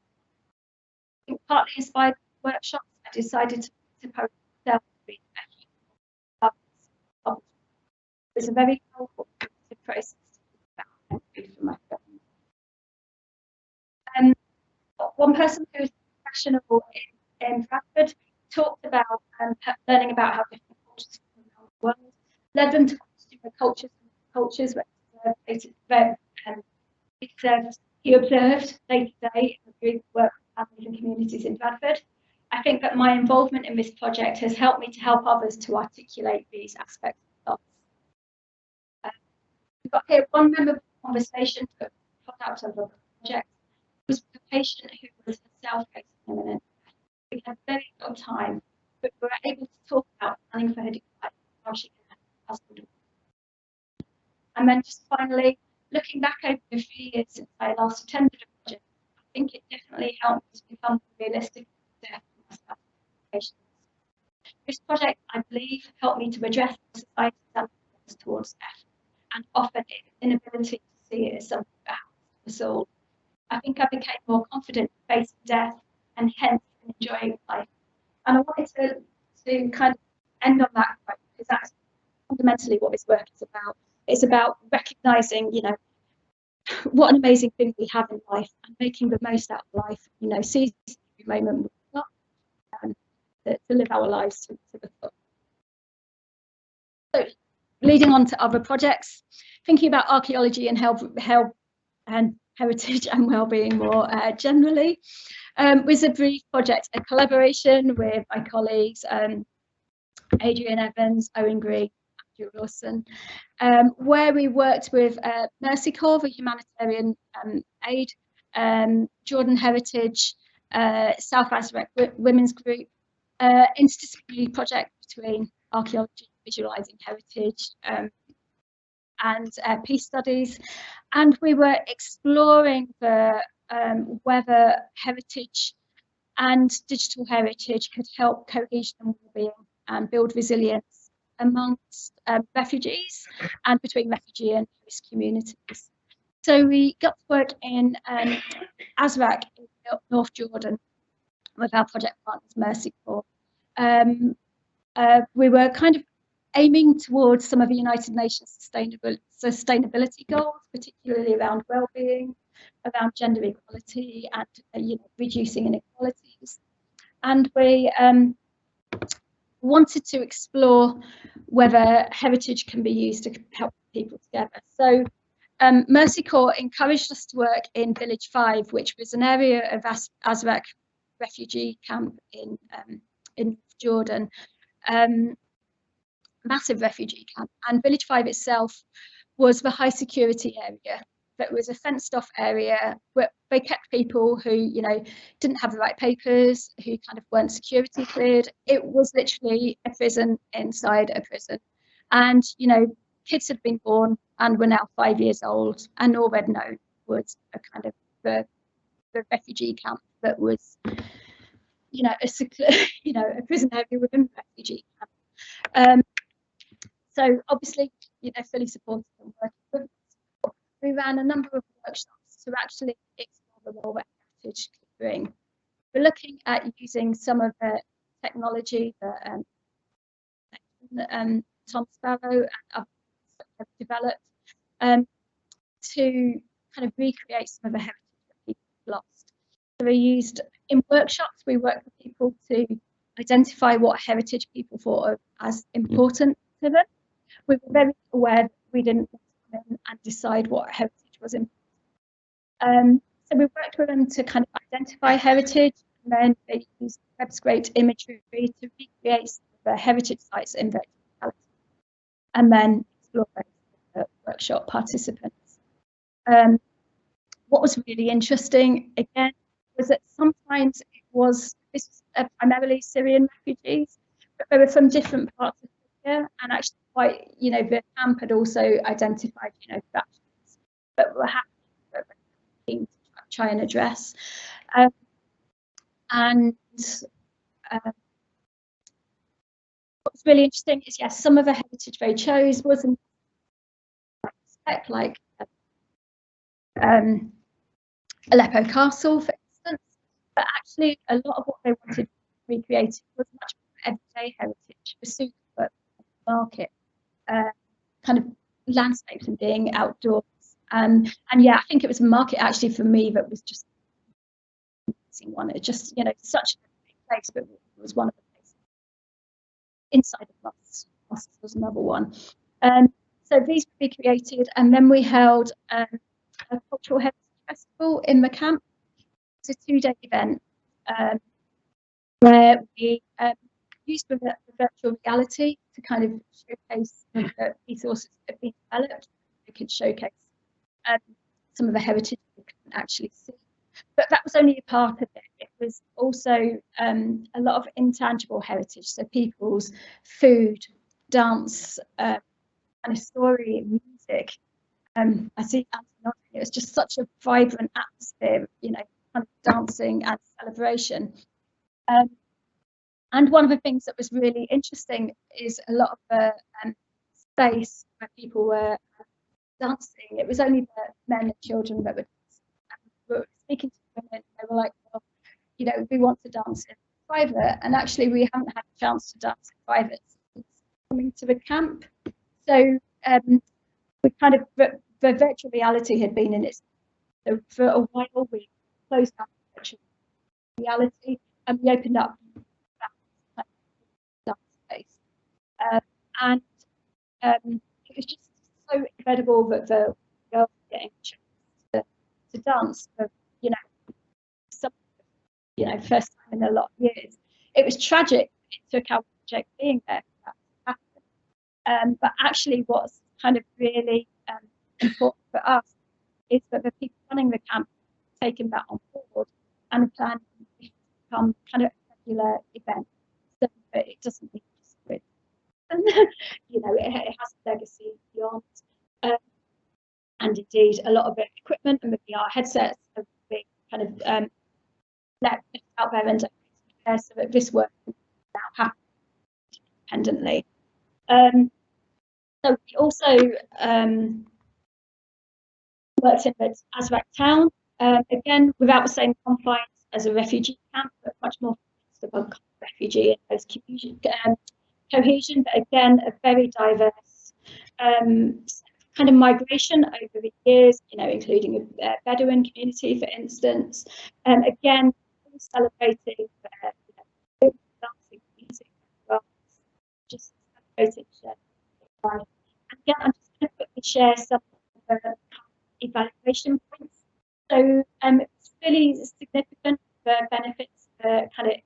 think partly inspired by the workshops, I decided to post myself to be it was a very powerful process for myself. One person who was professional in Bradford talked about learning about how different cultures from around the world led them to question the cultures he observed day to day in work with families and communities in Bradford. I think that my involvement in this project has helped me to help others to articulate these aspects of thoughts. We've got here one memorable conversation put out of the project. It was with a patient who was herself facing imminent. We had very little time, but we were able to talk about planning for her decline, how she can help her husband. And then just finally, looking back over the few years since I last attended a project, I think it definitely helped me to become realistic with death for myself and patients. This project, I believe, helped me to address the society's attitudes towards death and often its inability to see it as something that happens to us all. I think I became more confident facing death and hence enjoying life. And I wanted to kind of end on that quote, because that's fundamentally what this work is about. It's about recognising, you know, what an amazing thing we have in life and making the most out of life, you know, seizing every moment we've got to live our lives to the full. So leading on to other projects, thinking about archaeology and how and heritage and wellbeing more generally. Was a brief project, a collaboration with my colleagues, Adrian Evans, Owen Green, Andrew Wilson, where we worked with Mercy Corps, a humanitarian aid, Jordan Heritage, South Azraq Women's Group, interdisciplinary project between archaeology, visualising heritage, and peace studies, and we were exploring whether heritage and digital heritage could help cohesion and wellbeing and build resilience amongst refugees and between refugee and host communities. So we got to work in Azraq in North Jordan with our project partners Mercy Corps. We were kind of aiming towards some of the United Nations sustainability goals, particularly around well-being, around gender equality, and reducing inequalities. And we wanted to explore whether heritage can be used to help people together. So Mercy Corps encouraged us to work in Village 5, which was an area of Azraq refugee camp in Jordan. Massive refugee camp, and Village 5 itself was the high security area. That was a fenced off area where they kept people who didn't have the right papers, who kind of weren't security cleared. It was literally a prison inside a prison, and kids had been born and were now 5 years old, and all they'd known was a kind of the refugee camp that was a prison area within a refugee camp. So obviously, fully supported and working with us. We ran a number of workshops to actually explore the role that heritage could bring. We're looking at using some of the technology that Tom Sparrow and others have developed to kind of recreate some of the heritage that people have lost. So we used, in workshops, we worked with people to identify what heritage people thought of as important to them. We were very aware that we didn't want to come in and decide what heritage was important. So we worked with them to kind of identify heritage, and then they used web scraped imagery to recreate the heritage sites in virtual reality, and then explore those with the workshop participants. What was really interesting, again, was that sometimes this was primarily Syrian refugees, but they were from different parts of Syria, and actually quite, the camp had also identified, factions that were happening to try and address. What's really interesting is, yes, some of the heritage they chose wasn't like Aleppo Castle, for instance, but actually a lot of what they wanted to recreate was much more everyday heritage, pursuit of the market, kind of landscapes and being outdoors. And yeah, I think it was a market actually for me that was just one. It just, such a big place, but it was one of the places inside of Mosques. Mosques was another one. So these were recreated, and then we held a cultural heritage festival in the camp. It's a 2-day event where we used the virtual reality to kind of showcase the resources that have been developed. We could showcase some of the heritage we couldn't actually see. But that was only a part of it. It was also a lot of intangible heritage, so people's food, dance, kind of story, music. I see it was just such a vibrant atmosphere, kind of dancing and celebration. And one of the things that was really interesting is a lot of the space where people were dancing. It was only the men and children that were speaking to women. They were like, well, we want to dance in private, and actually we haven't had a chance to dance in private since coming to the camp. So we kind of, the virtual reality had been in it. So for a while we closed down virtual reality and we opened up that dance space. And it was just so incredible that the girls were getting a chance to to dance for, you know, some, you know, first time in a lot of years. It was tragic. It took our project being there for that to happen. But actually, what's kind of really important for us is that the people running the camp have taken that on board and are planning to become kind of a regular event, so that it doesn't need to spread. And you know, it has a legacy beyond. And indeed, a lot of the equipment and the VR headsets have been kind of left out there and so that this work can now happen independently. So we also worked in the Azraq town, again, without the same confines as a refugee camp, but much more of a refugee and those cohesion, but again, a very diverse kind of migration over the years, you know, including a Bedouin community, for instance. Again, celebrating you know, dancing, music, just celebrating shared life. And again, I'm just going to quickly share some of the evaluation points. So it's really significant for benefits for kind of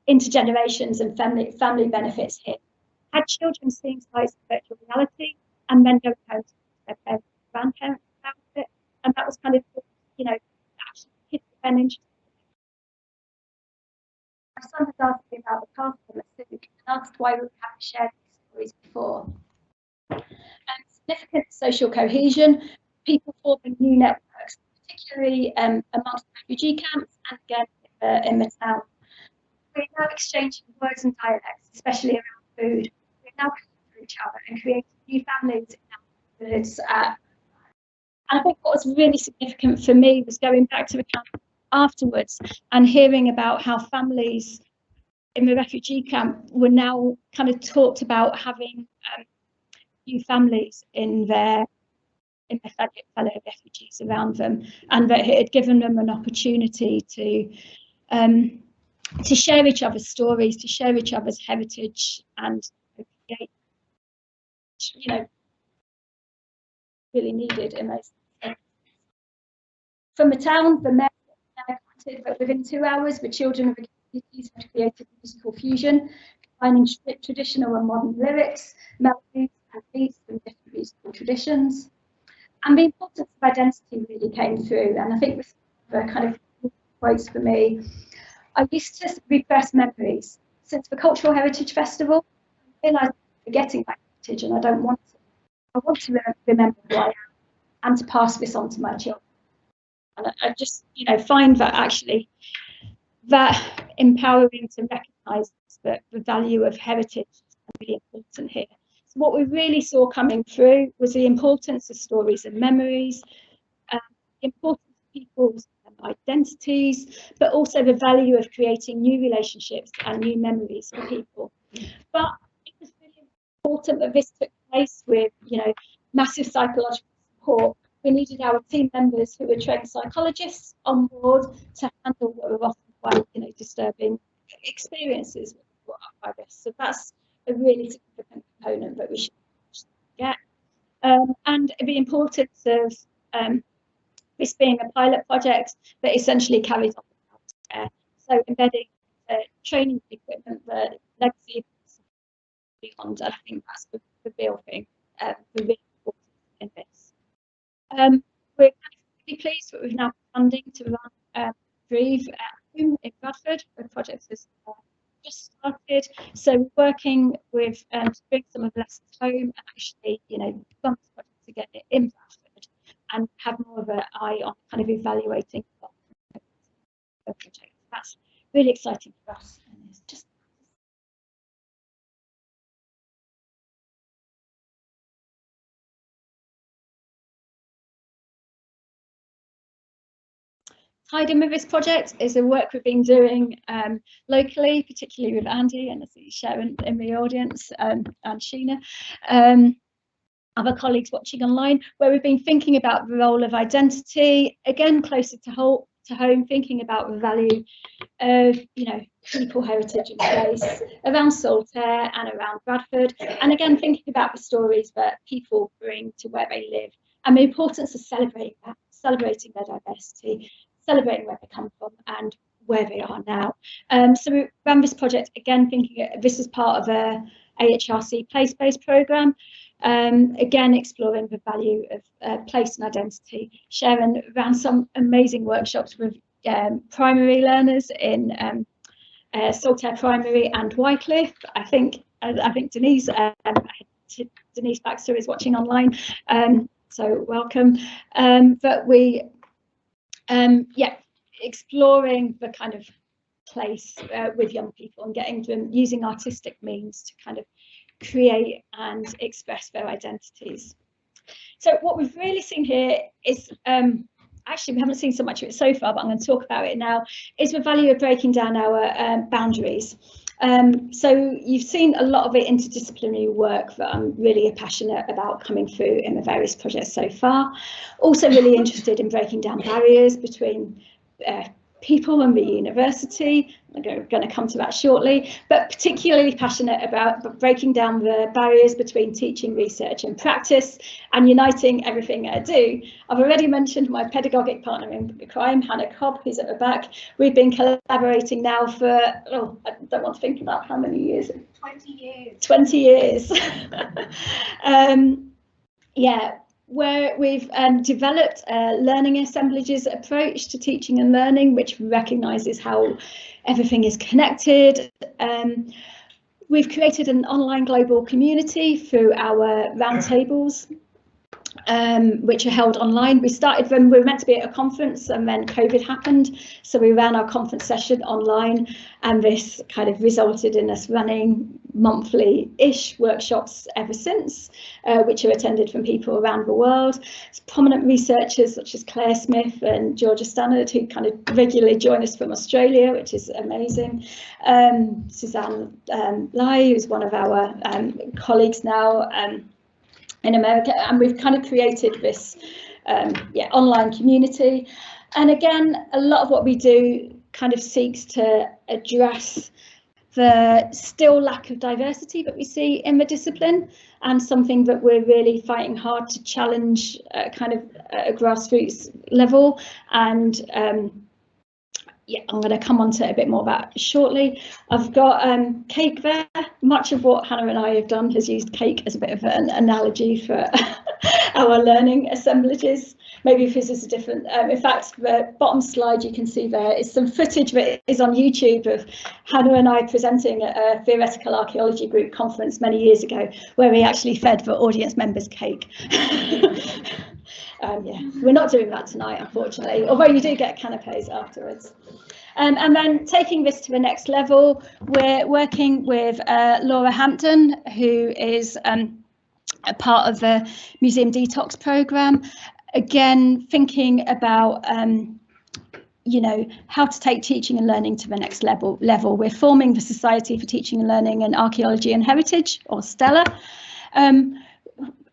intergenerations and family benefits here. Had children seeing sites of virtual reality and then going home to their parents and grandparents about it, and that was kind of, you know, actually kids were then interested. My son has asked me about the past of the and asked why we haven't shared these stories before. Significant social cohesion, people forming new networks, particularly amongst refugee camps and again in the town. We're now exchanging words and dialects, especially around food. We're now cooking for each other and creating new families in our neighbourhoods. And I think what was really significant for me was going back to the camp afterwards and hearing about how families in the refugee camp were now kind of talked about having new families in their fellow refugees around them, and that it had given them an opportunity to share each other's stories, to share each other's heritage, and create, you know, really needed in those. From the town, the mayor commented that within 2 hours, the children of the communities had created musical fusion, combining traditional and modern lyrics, melodies, and beats from different musical traditions. And the importance of identity really came through, and I think this was kind of quotes for me. I used to repress memories. Since the Cultural Heritage Festival, I realised I'm forgetting my heritage, and I don't want to. I want to remember who I am and to pass this on to my children. And I just, you know, find that actually that empowering to recognise the value of heritage is really important here. So what we really saw coming through was the importance of stories and memories, the importance of people's identities, but also the value of creating new relationships and new memories for people. But it was really important that this took place with, you know, massive psychological support. We needed our team members who were trained psychologists on board to handle what were often quite, you know, disturbing experiences brought up by this. So that's a really significant component that we should get. And the importance of this being a pilot project that essentially carries on the so embedding training equipment, the legacy beyond, and I think that's the real thing, the really important in this. We're kind of really pleased that we've now funding to run Breathe at home in Bradford. The project has just started, so we're working with to bring some of the lessons home and actually, you know, fund this project to get it in Bradford and have more of an eye on kind of evaluating the project. That's really exciting for us, and it's just tied in with this project is the work we've been doing locally, particularly with Andy, and I see Sharon in the audience, and Sheena, other colleagues watching online, where we've been thinking about the role of identity, again closer to home, thinking about the value of, you know, people, heritage and place around Saltaire and around Bradford, and again thinking about the stories that people bring to where they live and the importance of celebrating that. celebrating their diversity, celebrating where they come from and where they are now. So we ran this project again, thinking this is part of a AHRC place-based programme. Again, exploring the value of place and identity, sharing around some amazing workshops with primary learners in Saltaire Primary and Wycliffe. I think Denise Denise Baxter is watching online, so welcome. But we, exploring the kind of place with young people and getting them using artistic means to kind of create and express their identities. So what we've really seen here is, actually we haven't seen so much of it so far, but I'm going to talk about it now, is the value of breaking down our boundaries. So you've seen a lot of it interdisciplinary work that I'm really passionate about coming through in the various projects so far. Also really interested in breaking down barriers between people and the university. I'm going to come to that shortly, but particularly passionate about breaking down the barriers between teaching, research and practice and uniting everything I do. I've already mentioned my pedagogic partner in crime, Hannah Cobb, who's at the back. We've been collaborating now for, oh, I don't want to think about how many years. 20 years. 20 years. Yeah. Where we've developed a learning assemblages approach to teaching and learning, which recognises how everything is connected. We've created an online global community through our roundtables, which are held online. We started when we were meant to be at a conference and then COVID happened, so we ran our conference session online, and this kind of resulted in us running monthly-ish workshops ever since, which are attended from people around the world. It's prominent researchers such as Claire Smith and Georgia Stannard, who kind of regularly join us from Australia, which is amazing. Suzanne Lai, who's one of our colleagues now in America, and we've kind of created this online community. And again, a lot of what we do kind of seeks to address the still lack of diversity that we see in the discipline, and something that we're really fighting hard to challenge kind of at a grassroots level. And I'm going to come on to a bit more about it shortly. I've got cake there. Much of what Hannah and I have done has used cake as a bit of an analogy for our learning assemblages. Maybe this is a different, in fact, the bottom slide you can see there is some footage that is on YouTube of Hannah and I presenting at a theoretical archaeology group conference many years ago, where we actually fed the audience members cake. We're not doing that tonight, unfortunately, although you do get canapes afterwards. And then taking this to the next level, we're working with Laura Hampton, who is a part of the Museum Detox programme. Again, thinking about how to take teaching and learning to the next level. We're forming the Society for Teaching and Learning in Archaeology and Heritage, or STELLA.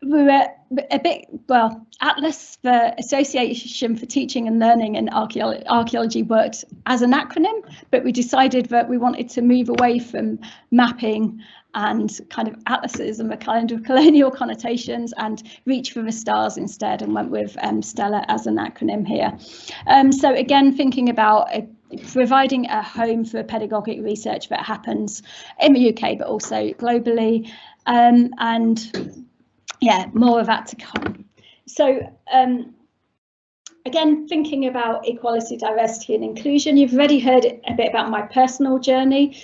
We're Atlas, the Association for Teaching and Learning in Archaeology, worked as an acronym, but we decided that we wanted to move away from mapping and kind of atlases and the kind of colonial connotations and reach for the stars instead, and went with STELLA as an acronym here. So again, thinking about providing a home for pedagogic research that happens in the UK, but also globally, and more of that to come. So again, thinking about equality, diversity and inclusion, you've already heard a bit about my personal journey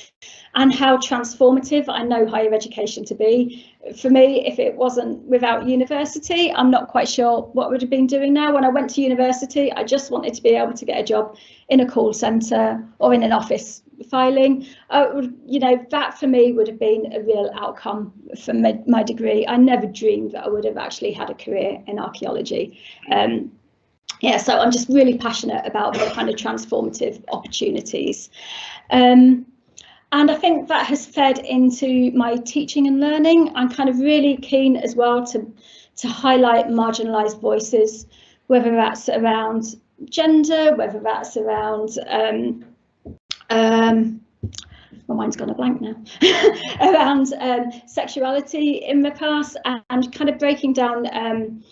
and how transformative I know higher education to be. For me, if it wasn't without university, I'm not quite sure what I would have been doing now. When I went to university, I just wanted to be able to get a job in a call centre or in an office filing. That for me would have been a real outcome from my degree. I never dreamed that I would have actually had a career in archaeology. So I'm just really passionate about the kind of transformative opportunities. And I think that has fed into my teaching and learning. I'm kind of really keen as well to highlight marginalised voices, whether that's around gender, whether that's around my mind's gone a blank now, around sexuality in the past, and kind of breaking down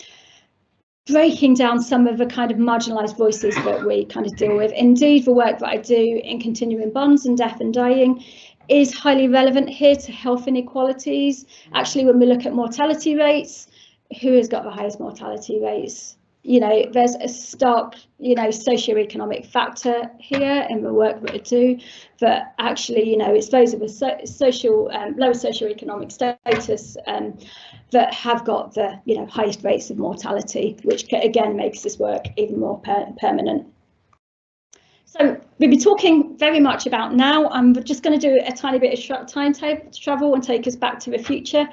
breaking down some of the kind of marginalised voices that we kind of deal with. Indeed, the work that I do in continuing bonds and death and dying is highly relevant here to health inequalities. Actually, when we look at mortality rates, who has got the highest mortality rates? You know, there's a stark, you know, socioeconomic factor here in the work that I do, that actually, you know, it's those of a lower socioeconomic status that have got the, you know, highest rates of mortality, which again makes this work even more permanent. So we'll be talking very much about now. I'm just going to do a tiny bit of time travel and take us back to the future,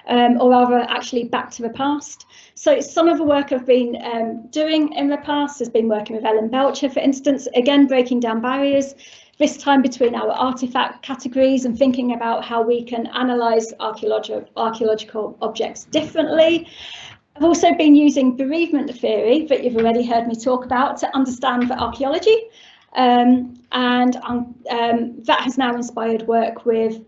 or rather actually back to the past. So some of the work I've been doing in the past has been working with Ellen Belcher, for instance, again breaking down barriers, this time between our artefact categories and thinking about how we can analyse archaeological objects differently. I've also been using bereavement theory that you've already heard me talk about to understand the archaeology. That has now inspired work with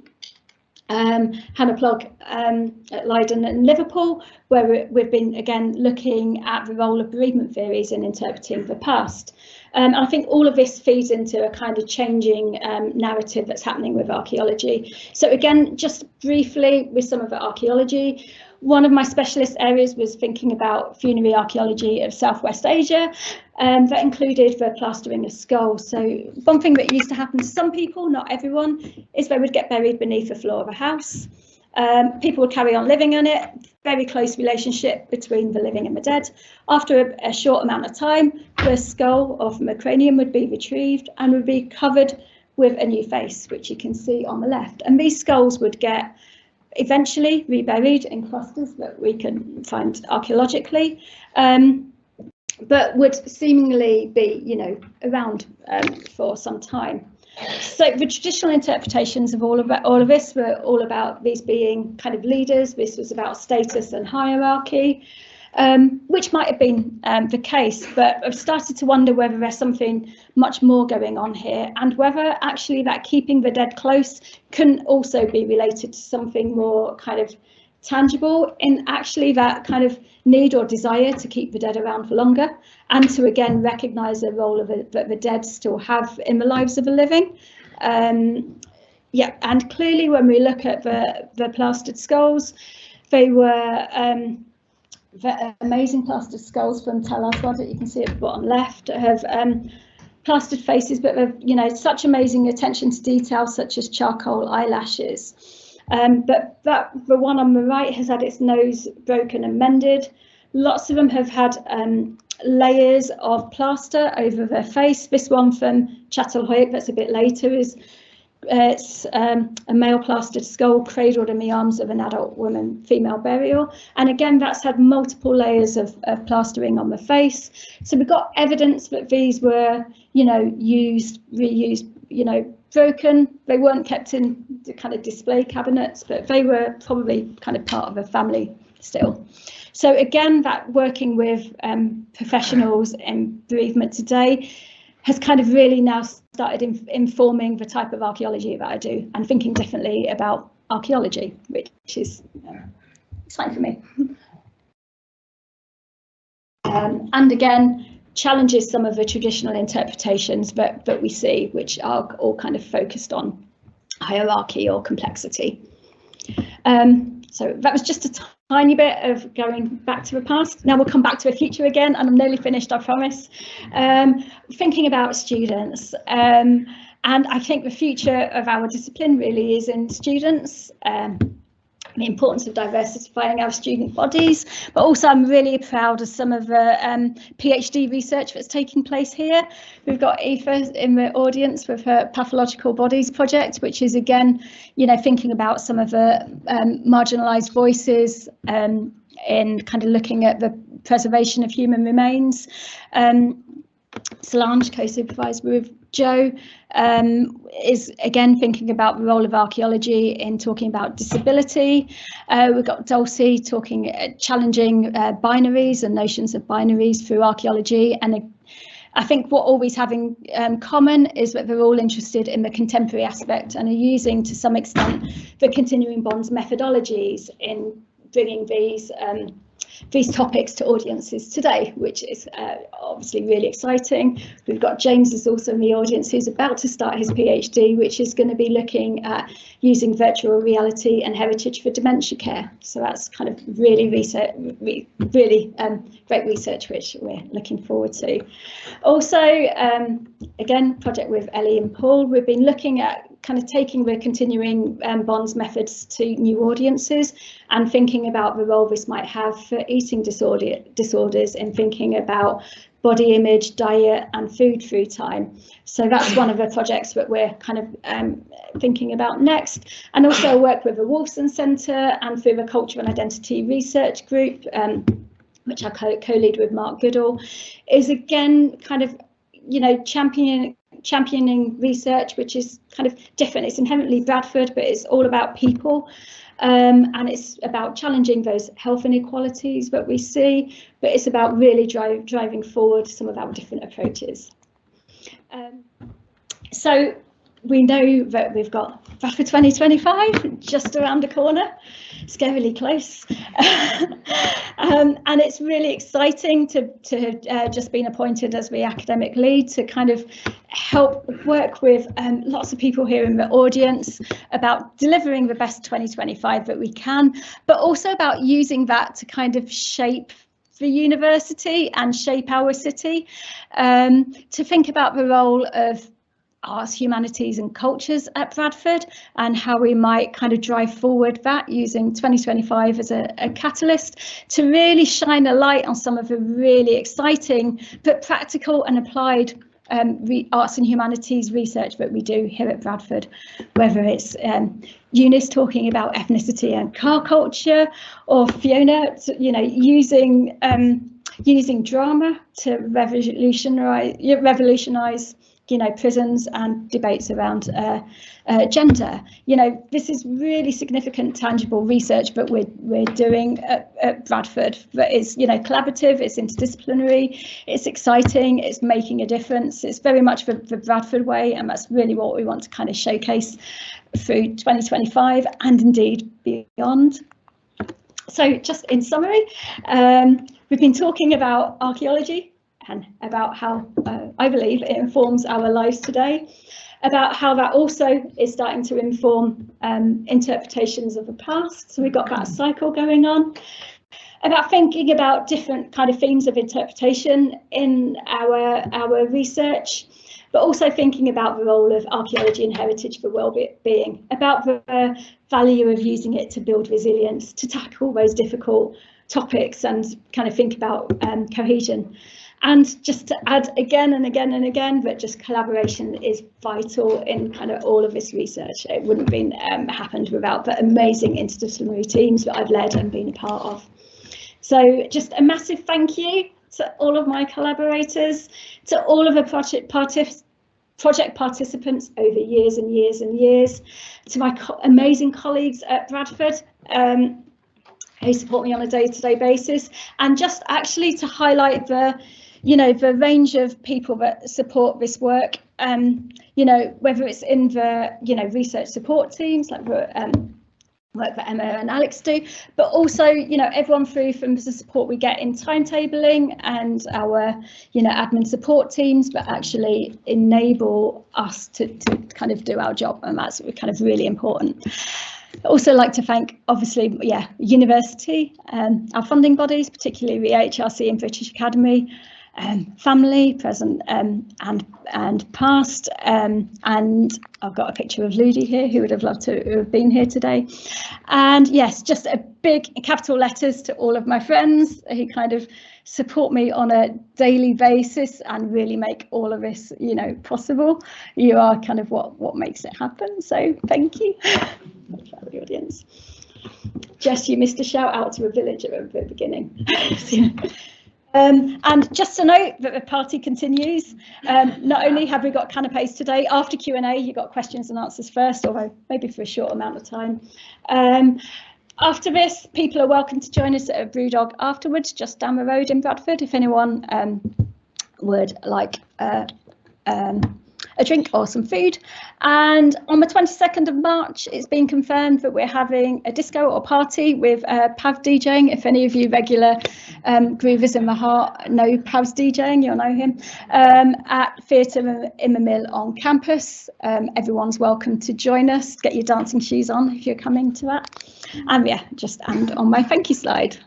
Hannah Plog at Leiden and Liverpool, where we've been again looking at the role of bereavement theories in interpreting the past. And I think all of this feeds into a kind of changing narrative that's happening with archaeology. So again, just briefly with some of the archaeology, one of my specialist areas was thinking about funerary archaeology of Southwest Asia, that included the plastering of skulls. So one thing that used to happen to some people, not everyone, is they would get buried beneath the floor of a house. People would carry on living in it, very close relationship between the living and the dead. After a short amount of time, the skull or from the cranium would be retrieved and would be covered with a new face, which you can see on the left. And these skulls would get eventually reburied in clusters that we can find archaeologically, but would seemingly be, you know, around for some time. So the traditional interpretations of all of this were all about these being kind of leaders. This was about status and hierarchy, which might have been the case, but I've started to wonder whether there's something much more going on here, and whether actually that keeping the dead close can also be related to something more kind of tangible in actually that kind of need or desire to keep the dead around for longer, and to again recognise the role of that the dead still have in the lives of the living. Yeah, and clearly when we look at the plastered skulls, they were the amazing plastered skulls from Tel Aswad that you can see at the bottom left have plastered faces, but have, you know, such amazing attention to detail, such as charcoal eyelashes. But the one on the right has had its nose broken and mended. Lots of them have had layers of plaster over their face. This one from Çatalhöyük, that's a bit later, is it's a male plastered skull cradled in the arms of an adult woman, female burial. And again, that's had multiple layers of plastering on the face. So we've got evidence that these were, you know, used, reused, you know, broken. They weren't kept in the kind of display cabinets, but they were probably kind of part of a family still. So again, that working with professionals in bereavement today has kind of really now started informing the type of archaeology that I do, and thinking differently about archaeology, which is exciting for me. And again, challenges some of the traditional interpretations that we see, which are all kind of focused on hierarchy or complexity. So that was just a tiny bit of going back to the past. Now we'll come back to the future again, and I'm nearly finished, I promise. Thinking about students, and I think the future of our discipline really is in students. The importance of diversifying our student bodies, but also I'm really proud of some of the PhD research that's taking place here. We've got Aoife in the audience with her Pathological Bodies project, which is again, you know, thinking about some of the marginalised voices in kind of looking at the preservation of human remains. Solange, co-supervised with Joe, is again thinking about the role of archaeology in talking about disability. We've got Dulcie talking, challenging binaries and notions of binaries through archaeology. And I think what all these have in common is that they're all interested in the contemporary aspect and are using to some extent the continuing bonds methodologies in bringing these these topics to audiences today, which is obviously really exciting. We've got James is also in the audience, who's about to start his PhD, which is going to be looking at using virtual reality and heritage for dementia care. So that's kind of really great research, which we're looking forward to. Also, again, project with Ellie and Paul, we've been looking at kind of taking the continuing bonds methods to new audiences and thinking about the role this might have for eating disorders and thinking about body image, diet and food through time. So that's one of the projects that we're kind of thinking about next. And also work with the Wolfson Centre and through the Culture and Identity Research Group, which I co-lead with Mark Goodall, is again kind of, you know, championing research, which is kind of different. It's inherently Bradford, but it's all about people. And it's about challenging those health inequalities that we see, but it's about really driving forward some of our different approaches. So we know that we've got Bradford 2025 just around the corner, scarily close. And it's really exciting to have just been appointed as the academic lead to kind of help work with lots of people here in the audience about delivering the best 2025 that we can, but also about using that to kind of shape the university and shape our city, to think about the role of arts, humanities and cultures at Bradford and how we might kind of drive forward that using 2025 as a catalyst to really shine a light on some of the really exciting but practical and applied arts and humanities research that we do here at Bradford, whether it's Eunice talking about ethnicity and car culture, or Fiona, you know, using drama to revolutionise you know, prisons and debates around gender. You know, this is really significant, tangible research that we're doing at Bradford that is, you know, collaborative, it's interdisciplinary, it's exciting, it's making a difference. It's very much the Bradford way, and that's really what we want to kind of showcase through 2025 and indeed beyond. So just in summary, we've been talking about archaeology and about how I believe it informs our lives today, about how that also is starting to inform interpretations of the past. So we've got that cycle going on, about thinking about different kind of themes of interpretation in our research, but also thinking about the role of archaeology and heritage for well-being, about the value of using it to build resilience, to tackle those difficult topics and kind of think about cohesion. And just to add again and again and again that just collaboration is vital in kind of all of this research. It wouldn't have been happened without the amazing interdisciplinary teams that I've led and been a part of. So just a massive thank you to all of my collaborators, to all of the project participants over years and years and years, to my amazing colleagues at Bradford who support me on a day-to-day basis, and just actually to highlight the, you know, the range of people that support this work, you know, whether it's in the, you know, research support teams like work that Emma and Alex do, but also, you know, everyone through from the support we get in timetabling and our, you know, admin support teams, but actually enable us to kind of do our job, and that's kind of really important. I'd also like to thank, obviously, yeah, university, our funding bodies, particularly the HRC and British Academy, family, present and past, and I've got a picture of Ludi here, who would have loved to have been here today. And yes, just a big capital letters to all of my friends who kind of support me on a daily basis and really make all of this, you know, possible. You are kind of what makes it happen, so thank you. For the audience. Jess, you missed a shout out to a village at the beginning. And just to note that the party continues. Not only have we got canapes today, after Q&A you got questions and answers first, although maybe for a short amount of time. After this, people are welcome to join us at a Brewdog afterwards, just down the road in Bradford, if anyone would like a drink or some food. And on the 22nd of March, it's been confirmed that we're having a disco or party with Pav DJing. If any of you regular groovers in the heart know Pav's DJing, you'll know him, at Theatre in the Mill on campus. Everyone's welcome to join us. Get your dancing shoes on if you're coming to that. And yeah, and on my thank you slide.